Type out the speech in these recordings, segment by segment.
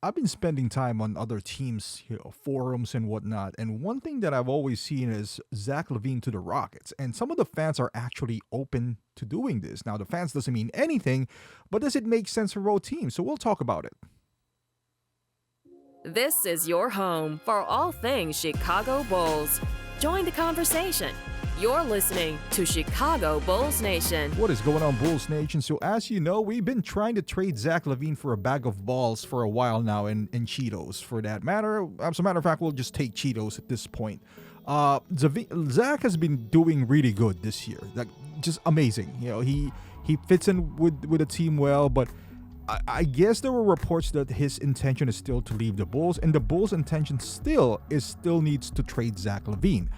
I've been spending time on other teams, forums and whatnot, and one thing that I've always seen is Zach LaVine to the Rockets, and some of the fans are actually open to doing this. Now, the fans doesn't mean anything, but does it make sense for both teams? So we'll talk about it. This is your home for all things Chicago Bulls. Join the conversation. You're listening to Chicago Bulls Nation. What is going on, Bulls Nation? So as you know, we've been trying to trade Zach LaVine for a bag of balls for a while now, and Cheetos for that matter. As a matter of fact, we'll just take Cheetos at this point. Zach has been doing really good this year, like just amazing. He fits in with the team well, but I guess there were reports that his intention is still to leave the Bulls, and the Bulls' intention still needs to trade Zach LaVine.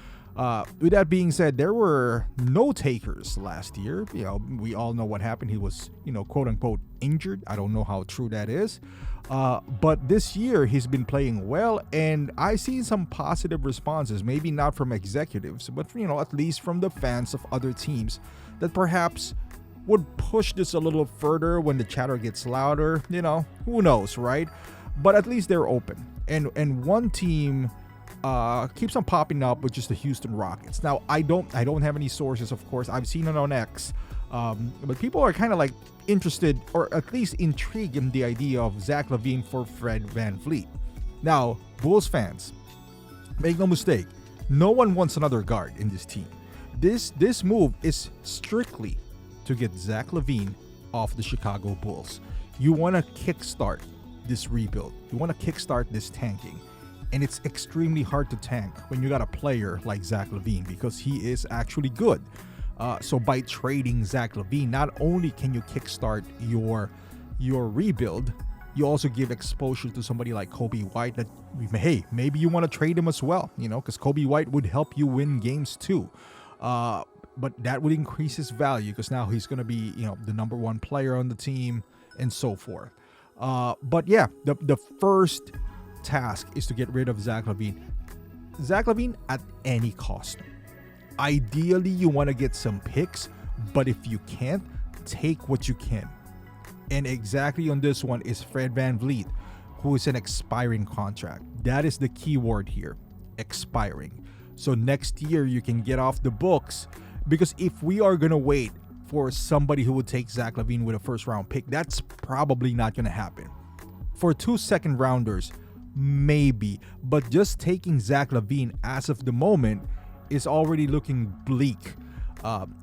With that being said, there were no takers last year. We all know what happened. He was, quote unquote, injured. I don't know how true that is. But this year he's been playing well, and I see some positive responses. Maybe not from executives, but at least from the fans of other teams that perhaps would push this a little further when the chatter gets louder. Who knows, right? But at least they're open. And one team keeps on popping up, which is the Houston Rockets. Now, I don't have any sources, of course. I've seen it on X, but people are kind of like interested, or at least intrigued, in the idea of Zach LaVine for Fred VanVleet. Now, Bulls fans, make no mistake, no one wants another guard in this team. This move is strictly to get Zach LaVine off the Chicago Bulls. You want to kickstart this rebuild. You want to kickstart this tanking. And it's extremely hard to tank when you got a player like Zach LaVine, because he is actually good. So by trading Zach LaVine, not only can you kickstart your rebuild, you also give exposure to somebody like Kobe White that, hey, maybe you want to trade him as well, because Kobe White would help you win games too. But that would increase his value because now he's going to be, the number one player on the team and so forth. But yeah, the first task is to get rid of Zach LaVine. Zach LaVine at any cost. Ideally, you want to get some picks, but if you can't, take what you can. And exactly on this one is Fred VanVleet, who is an expiring contract. That is the key word here, expiring. So next year you can get off the books, because if we are going to wait for somebody who would take Zach LaVine with a first round pick, that's probably not going to happen. For 2 second rounders, maybe, but just taking Zach LaVine as of the moment is already looking bleak.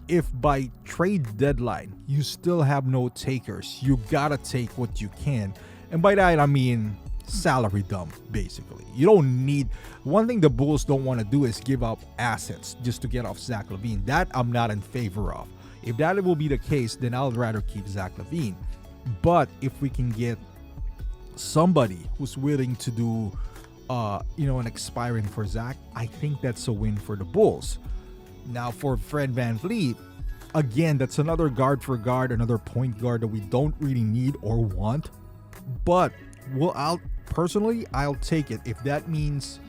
If by trade deadline you still have no takers, you gotta take what you can, and by that I mean salary dump. Basically, you don't need. One thing the Bulls don't want to do is give up assets just to get off Zach LaVine. That I'm not in favor of. If that will be the case, then I'll rather keep Zach LaVine. But if we can get somebody who's willing to do an expiring for Zach, I think that's a win for the Bulls. Now for Fred VanVleet, again, that's another guard for guard, another point guard that we don't really need or want, but I'll take it if that means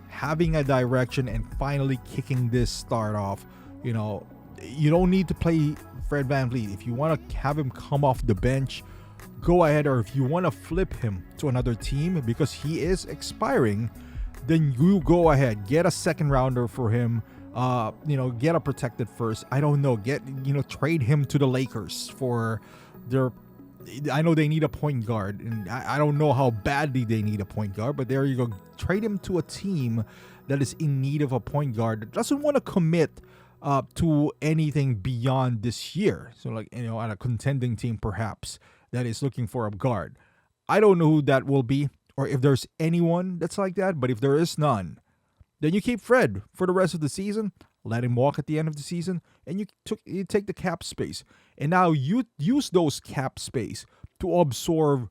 having a direction and finally kicking this start off. You don't need to play Fred VanVleet. If you want to have him come off the bench, go ahead, or if you want to flip him to another team because he is expiring, then you go ahead, get a second rounder for him. Get a protected first. I don't know. Trade him to the Lakers for their. I know they need a point guard, and I don't know how badly they need a point guard, but there you go. Trade him to a team that is in need of a point guard that doesn't want to commit to anything beyond this year. So on a contending team perhaps that is looking for a guard. I don't know who that will be, or if there's anyone that's like that, but if there is none, then you keep Fred for the rest of the season, let him walk at the end of the season, and you take the cap space. And now you use those cap space to absorb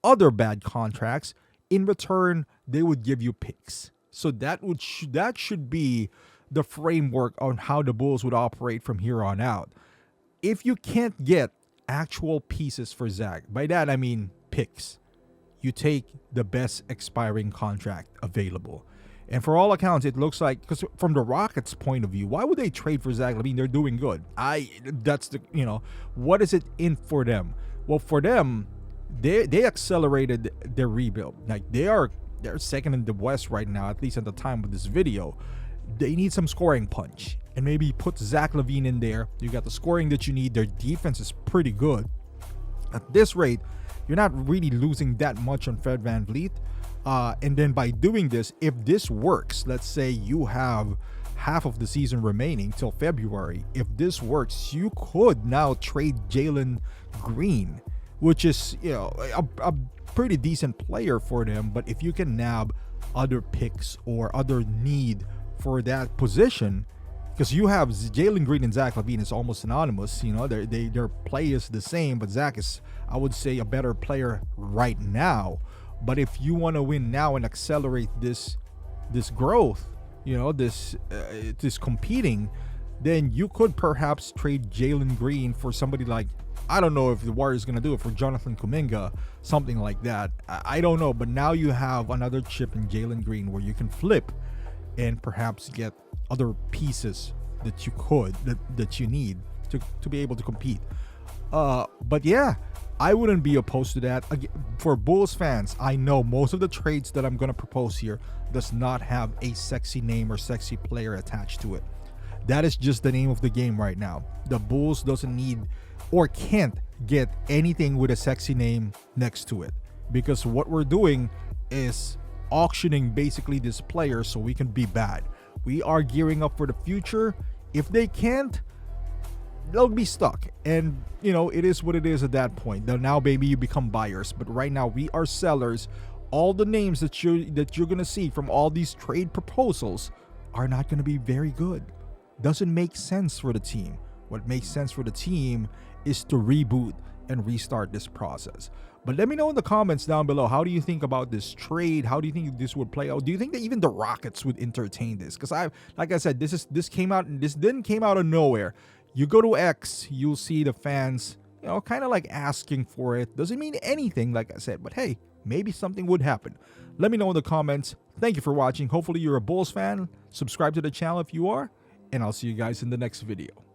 other bad contracts. In return, they would give you picks. So that should be the framework on how the Bulls would operate from here on out. If you can't get actual pieces for Zach, by that I mean picks, you take the best expiring contract available. And for all accounts, it looks like, because from the Rockets' point of view, why would they trade for Zach LaVine? They're doing good. What is it in for them? Well, for them, they accelerated their rebuild. Like they're second in the West right now, at least at the time of this video. They need some scoring punch, and maybe put Zach LaVine in there. You got the scoring that you need. Their defense is pretty good. At this rate, you're not really losing that much on Fred VanVleet. And then by doing this, if this works, let's say you have half of the season remaining till February. If this works, you could now trade Jalen Green, which is, a pretty decent player for them. But if you can nab other picks or other need for that position, because you have Jalen Green and Zach LaVine is almost synonymous. Their play is the same, but Zach is, I would say, a better player right now. But if you want to win now and accelerate this growth, this competing, then you could perhaps trade Jalen Green for somebody like, I don't know if the Warriors going to do it, for Jonathan Kuminga, something like that. I don't know, but now you have another chip in Jalen Green where you can flip and perhaps get other pieces that you need to be able to compete. But yeah, I wouldn't be opposed to that. Again, for Bulls fans, I know most of the trades that I'm going to propose here does not have a sexy name or sexy player attached to it. That is just the name of the game right now. The Bulls doesn't need or can't get anything with a sexy name next to it, because what we're doing is auctioning basically this player so we can be bad. We are gearing up for the future. If they can't, they'll be stuck, and it is what it is at that point. Now maybe you become buyers, but right now we are sellers. All the names that you're gonna see from all these trade proposals are not gonna be very good. Doesn't make sense for the team. What makes sense for the team is to reboot and restart this process. But let me know in the comments down below, how do you think about this trade? How do you think this would play out? Do you think that even the Rockets would entertain this? Because like I said, this didn't came out of nowhere. You go to X, you'll see the fans, kind of like asking for it. Doesn't mean anything, like I said, but hey, maybe something would happen. Let me know in the comments. Thank you for watching. Hopefully you're a Bulls fan. Subscribe to the channel if you are, and I'll see you guys in the next video.